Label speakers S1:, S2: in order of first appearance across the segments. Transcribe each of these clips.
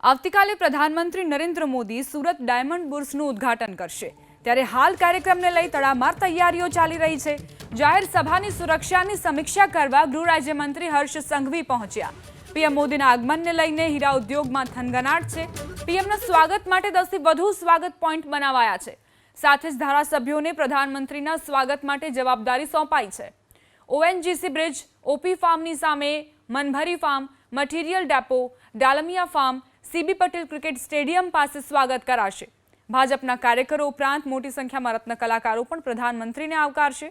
S1: આવતીકાલે પ્રધાનમંત્રી નરેન્દ્ર મોદી સુરત ડાયમંડ બુર્સનું ઉદ્ઘાટન કરશે ત્યારે હાલ કાર્યક્રમને લઈ તડામાર તૈયારીઓ ચાલી રહી છે। જાહેર સભાની સુરક્ષાની સમીક્ષા કરવા ગૃહ રાજ્યમંત્રી હર્ષ સંઘવી પહોંચ્યા। પીએમ મોદીના આગમનને લઈને હીરા ઉદ્યોગમાં થનગનાટ છે। પીએમના સ્વાગત માટે 10 થી વધુ સ્વાગત પોઈન્ટ બનાવાયા છે। સાથે જ ધારાસભ્યોને પ્રધાનમંત્રીના સ્વાગત માટે જવાબદારી સોંપાઈ છે। ઓએનજીસી બ્રિજ, ઓપી ફાર્મની સામે Manbhari farm, material depot, Dalmia farm, CB Patel cricket stadium પાસે સ્વાગત કરાશે। ભાજપના કાર્યકરો ઉપરાંત મોટી સંખ્યામાં રત્ન કલાકારો પણ પ્રધાનમંત્રીને આવકારશે।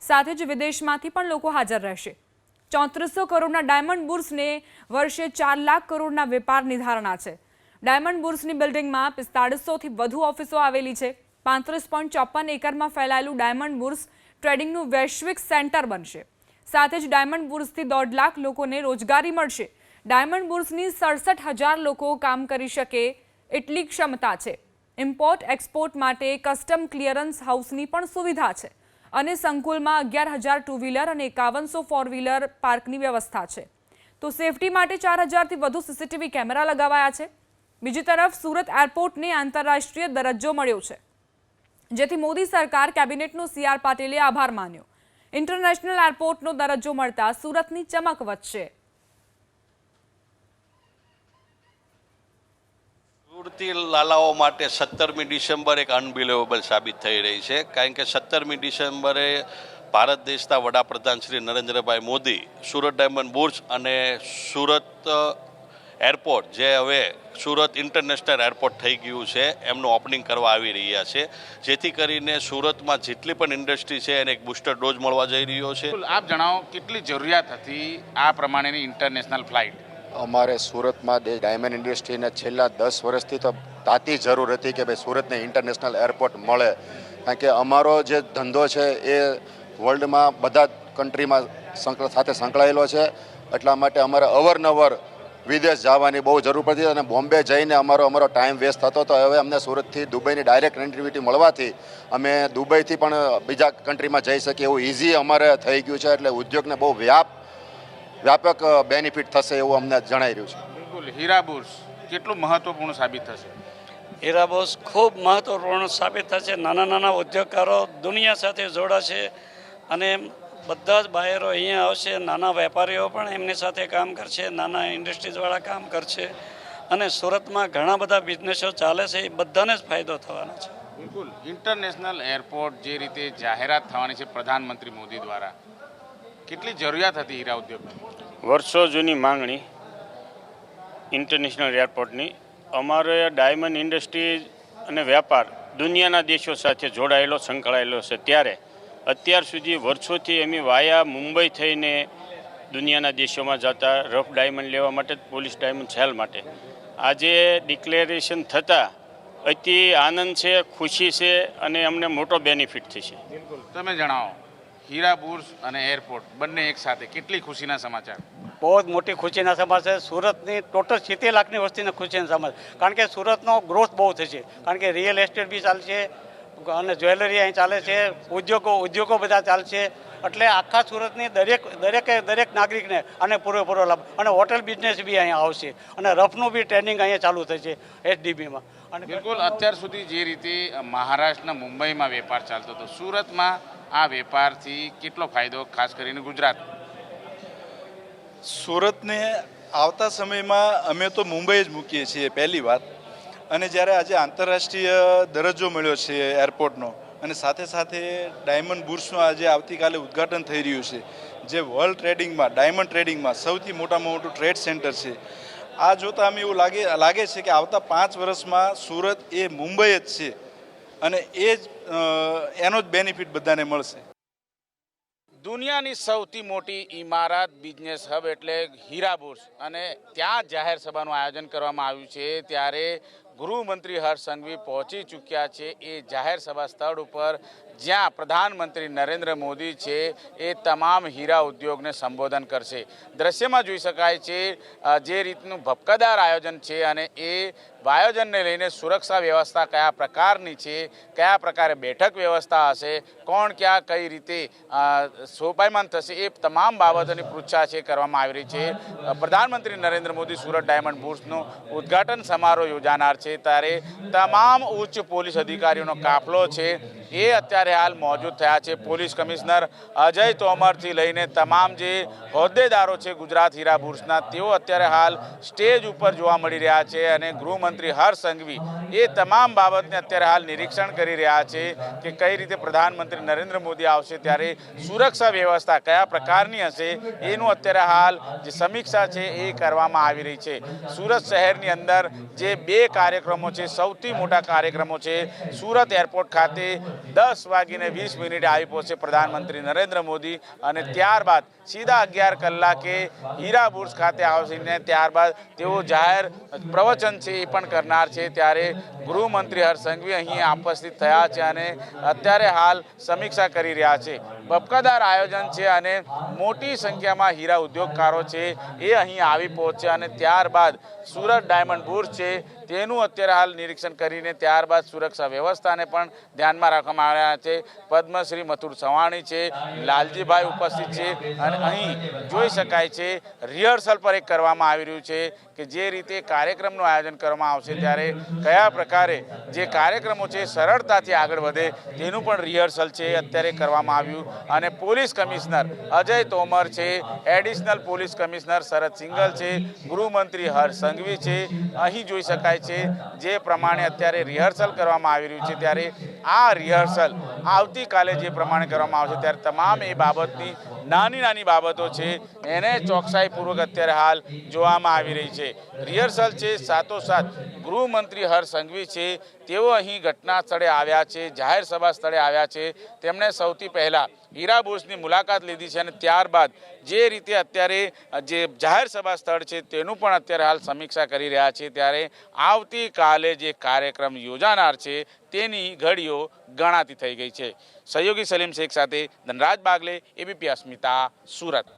S1: સાથે જ વિદેશમાંથી પણ લોકો હાજર રહેશે। 3400 કરોડના ડાયમંડ બુર્સને વર્ષે 4 લાખ કરોડના વેપારની ધારણા છે। ડાયમંડ બુર્સની બિલ્ડિંગમાં 4500 થી વધુ ઓફિસો આવેલી છે। 35.54 એકરમાં ફેલાયેલું ડાયમંડ બુર્સ ટ્રેડિંગનું વૈશ્વિક સેન્ટર બનશે। સાથે જ ડાયમંડ બુર્સથી 1.5 લાખ લોકોને રોજગારી મળશે। ડાયમંડ બુર્સની 67,000 લોકો કામ કરી શકે એટલી ક્ષમતા છે। ઇમ્પોર્ટ એક્સપોર્ટ માટે કસ્ટમ ક્લિયરન્સ હાઉસની પણ સુવિધા છે અને સંકુલમાં 11,000 ટુ વ્હીલર અને 5100 ફોર વ્હીલર પાર્કની વ્યવસ્થા છે। તો સેફટી માટે 4,000 થી વધુ સીસીટીવી કેમેરા લગાવાયા છે। બીજી તરફ સુરત એરપોર્ટને આંતરરાષ્ટ્રીય દરજ્જો મળ્યો છે, જેથી મોદી સરકાર કેબિનેટનો CR પાટીલે આભાર માન્યો। ઇન્ટરનેશનલ એરપોર્ટનો દરજ્જો મળતા સુરતની ચમક વધશે।
S2: સુરતી લાલાઓ માટે 17મી ડિસેમ્બર એક અનબિલિવેબલ સાબિત થઈ રહી છે, કારણ કે 17મી ડિસેમ્બરે ભારત દેશના વડાપ્રધાન શ્રી નરેન્દ્રભાઈ મોદી સુરત ડાયમંડ બુર્સ અને સુરત એરપોર્ટ, જે હવે સુરત ઇન્ટરનેશનલ એરપોર્ટ થઈ ગયું છે, એમનું ઓપનિંગ કરવા આવી રહ્યા છે, જેથી કરીને સુરતમાં જેટલી પણ ઇન્ડસ્ટ્રી છે એને એક બુસ્ટર ડોઝ મળવા જઈ રહ્યો છે।
S3: આપ જણાવો, કેટલી જરૂરિયાત હતી આ પ્રમાણેની ઇન્ટરનેશનલ ફ્લાઇટ?
S4: અમારે સુરતમાં ડાયમંડ ઇન્ડસ્ટ્રીને છેલ્લા 10 વર્ષથી તો તાતી જરૂર હતી કે ભાઈ સુરતને ઇન્ટરનેશનલ એરપોર્ટ મળે, કારણ કે અમારો જે ધંધો છે એ વર્લ્ડમાં બધા કન્ટ્રીમાં સાથે સંકળાયેલો છે। એટલા માટે અમારે અવારનવાર વિદેશ જવાની બહુ જરૂર પડતી અને બોમ્બે જઈને અમારો ટાઈમ વેસ્ટ થતો હતો। હવે અમને સુરતથી દુબઈની ડાયરેક્ટ કનેક્ટિવિટી મળવાથી અમે દુબઈથી પણ બીજા કન્ટ્રીમાં જઈ શકીએ એવું ઇઝી અમારે થઈ ગયું છે। એટલે ઉદ્યોગને બહુ વ્યાપક બેનિફિટ થશે એવું અમને જણાઈ રહ્યું છે।
S3: બિલકુલ। હીરા બુર્સ કેટલું મહત્વપૂર્ણ સાબિત થશે?
S5: હીરા બુર્સ ખૂબ મહત્વપૂર્ણ સાબિત થશે। નાના નાના ઉદ્યોગકારો દુનિયા સાથે જોડાશે અને બધા જ બાયરો અહીંયા આવશે। નાના વેપારીઓ પણ એમની સાથે કામ કરશે, નાના ઇન્ડસ્ટ્રીઝવાળા કામ કરશે અને સુરતમાં ઘણા બધા બિઝનેસો ચાલે છે, એ બધાને જ ફાયદો થવાનો છે।
S3: બિલકુલ। ઇન્ટરનેશનલ એરપોર્ટ જે રીતે જાહેરાત થવાની છે પ્રધાનમંત્રી મોદી દ્વારા, કેટલી જરૂરિયાત હતી હીરા ઉદ્યોગની?
S6: વર્ષો જૂની માંગણી ઇન્ટરનેશનલ એરપોર્ટની। અમારે ડાયમંડ ઇન્ડસ્ટ્રી અને વેપાર દુનિયાના દેશો સાથે જોડાયેલો સંકળાયેલો છે, ત્યારે અત્યાર સુધી વર્ષોથી અમે વાયા મુંબઈ થઈને દુનિયાના દેશોમાં જતા રફ ડાયમંડ લેવા માટે, પોલિશ ડાયમંડ સેલ માટે। આજે ડિક્લેરેશન થતાં અતિ આનંદ છે, ખુશી છે અને અમને મોટો બેનિફિટ થશે।
S3: બિલકુલ। તમે જણાવો, હીરા બુર્સ અને એરપોર્ટ બંને એક સાથે, કેટલી ખુશીના સમાચાર?
S5: બહુ જ મોટી ખુશીના સમાચાર છે। સુરતની ટોટલ 70 લાખની વસ્તીને ખુશીના સમાચાર, કારણ કે સુરતનો ગ્રોથ બહુ થશે, કારણ કે રિયલ એસ્ટેટ બી ચાલશે અને જ્વેલરી અહીં ચાલે છે, ઉદ્યોગો બધા ચાલશે। એટલે આખા સુરતની દરેક નાગરિકને અને પૂરેપૂરો લાભ, અને હોટેલ બિઝનેસ બી અહીંયા આવશે અને રફનું બી ટ્રેનિંગ અહીંયા ચાલુ થશે SDBમાં। અને
S3: બિલકુલ। અત્યાર સુધી જે રીતે મહારાષ્ટ્રના મુંબઈમાં વેપાર ચાલતો હતો, સુરતમાં આ વેપારથી કેટલો ફાયદો, ખાસ કરીને ગુજરાત?
S7: સુરતને આવતા સમયમાં અમે તો મુંબઈ જ મૂકીએ છીએ પહેલી વાત, અને જ્યારે આજે આંતરરાષ્ટ્રીય દરજ્જો મળ્યો છે એરપોર્ટનો, અને સાથે સાથે ડાયમંડ બુર્સનું આજે આવતીકાલે ઉદ્ઘાટન થઈ રહ્યું છે, જે વર્લ્ડ ટ્રેડિંગમાં, ડાયમંડ ટ્રેડિંગમાં સૌથી મોટામાં મોટું ટ્રેડ સેન્ટર છે। આ જોતાં અમે એવું લાગે છે કે આવતા 5 વર્ષમાં સુરત એ મુંબઈ જ છે અને એનો જ બેનિફિટ બધાને મળશે।
S3: દુનિયાની સૌથી મોટી ઇમારત, બિઝનેસ હબ એટલે હીરા બુર્સ, અને ત્યાં જાહેર સભાનું આયોજન કરવામાં આવ્યું છે, ત્યારે ગૃહમંત્રી હર્ષ સંઘવી પહોંચી ચૂક્યા છે એ જાહેર સભા સ્થળ ઉપર, જ્યાં પ્રધાનમંત્રી નરેન્દ્ર મોદી છે એ તમામ હીરા ઉદ્યોગને સંબોધન કરશે. દ્રશ્યમાં જોઈ શકાય છે જે રીતનું ભપકાદાર આયોજન છે, અને એ આયોજનને લઈને સુરક્ષા વ્યવસ્થા કયા પ્રકારની છે, કયા પ્રકારે બેઠક વ્યવસ્થા હશે, કોણ ક્યાં કઈ રીતે શોભાયમાન થશે, એ તમામ બાબતોની પૃચ્છા છે કરવામાં આવી રહી છે. પ્રધાનમંત્રી નરેન્દ્ર મોદી સુરત ડાયમંડ બુર્સનું ઉદ્ઘાટન સમારોહ યોજાનાર છે, ત્યારે તમામ ઉચ્ચ પોલીસ અધિકારીઓનો કાફલો છે એ અત્યારે હાલ મોજૂદ થયા છે. પોલીસ કમિશનર અજય તોમરથી લઈને તમામ જે હોદ્દેદારો છે ગુજરાત હીરા બુર્સના, તેઓ અત્યારે હાલ સ્ટેજ ઉપર જોવા મળી રહ્યા છે, અને ગૃહમંત્રી હર્ષ સંઘવી એ તમામ બાબતને અત્યારે હાલ નિરીક્ષણ કરી રહ્યા છે કે કઈ રીતે પ્રધાનમંત્રી નરેન્દ્ર મોદી આવશે ત્યારે સુરક્ષા વ્યવસ્થા કયા પ્રકારની હશે, એનું અત્યારે હાલ જે સમીક્ષા છે એ કરવામાં આવી રહી છે. સુરત શહેરની અંદર જે 2 કાર્યક્રમો છે, સૌથી મોટા કાર્યક્રમો છે. સુરત એરપોર્ટ ખાતે 10:20 આવી પહોંચશે પ્રધાનમંત્રી નરેન્દ્ર મોદી, અને ત્યારબાદ સીધા 11 કલાકે હીરા બુર્સ ખાતે આવશે, ને ત્યારબાદ તેઓ જાહેર પ્રવચન છે એ પણ કરનાર છે. ત્યારે ગૃહમંત્રી હર્ષ સંઘવી અહીં ઉપસ્થિત થયા છે અને અત્યારે હાલ સમીક્ષા કરી રહ્યા છે. ભપકાદાર આયોજન છે અને મોટી સંખ્યામાં હીરા ઉદ્યોગકારો છે એ અહીં આવી પહોંચ્યા, અને ત્યારબાદ સુરત ડાયમંડ બુર્સ છે તેનું અત્યારે હાલ નિરીક્ષણ કરીને ત્યારબાદ સુરક્ષા વ્યવસ્થાને પણ ધ્યાનમાં રાખવામાં આવ્યા છે. પદ્મશ્રી મથુર સવાણી છે, લાલજીભાઈ ઉપસ્થિત છે, અને અહીં જોઈ શકાય છે રિહર્સલ પર એક કરવામાં આવી રહ્યું છે કે જે રીતે કાર્યક્રમનું આયોજન કરવામાં આવશે ત્યારે કયા પ્રકારે જે કાર્યક્રમો છે સરળતાથી આગળ વધે તેનું પણ રિહર્સલ છે અત્યારે કરવામાં આવ્યું. અને પોલીસ કમિશનર અજય તોમર છે, એડિશનલ પોલીસ કમિશનર શરદ સિંઘલ છે, ગૃહમંત્રી હર્ષ સંઘવી છે, અહીં જોઈ શકાય છે જે પ્રમાણે અત્યારે રિહર્સલ કરવામાં આવી રહ્યું છે. ત્યારે આ રિહર્સલ આવતીકાલે જે પ્રમાણે કરવામાં આવશે ત્યારે તમામ એ બાબતની નાની બાબતો છે એને ચોકસાઈપૂર્વક અત્યારે હાલ જોવામાં આવી રહી છે. રિહર્સલ છે, સાથોસાથ ગૃહમંત્રી હર્ષ સંઘવી છે તેઓ અહીં ઘટના સ્થળે આવ્યા છે, જાહેર સભા સ્થળે આવ્યા છે. તેમણે સૌથી પહેલાં હીરા બુર્સની મુલાકાત લીધી છે, અને ત્યારબાદ જે રીતે અત્યારે જે જાહેર સભા સ્થળ છે તેનું પણ અત્યારે હાલ સમીક્ષા કરી રહ્યા છે. ત્યારે આવતીકાલે જે કાર્યક્રમ યોજાનાર છે તેની ઘડીઓ ગણાતી થઈ ગઈ છે. સહયોગી સલીમ શેખ સાથે ધનરાજ બાગલે, એબીપી અસ્મિતા, સુરત.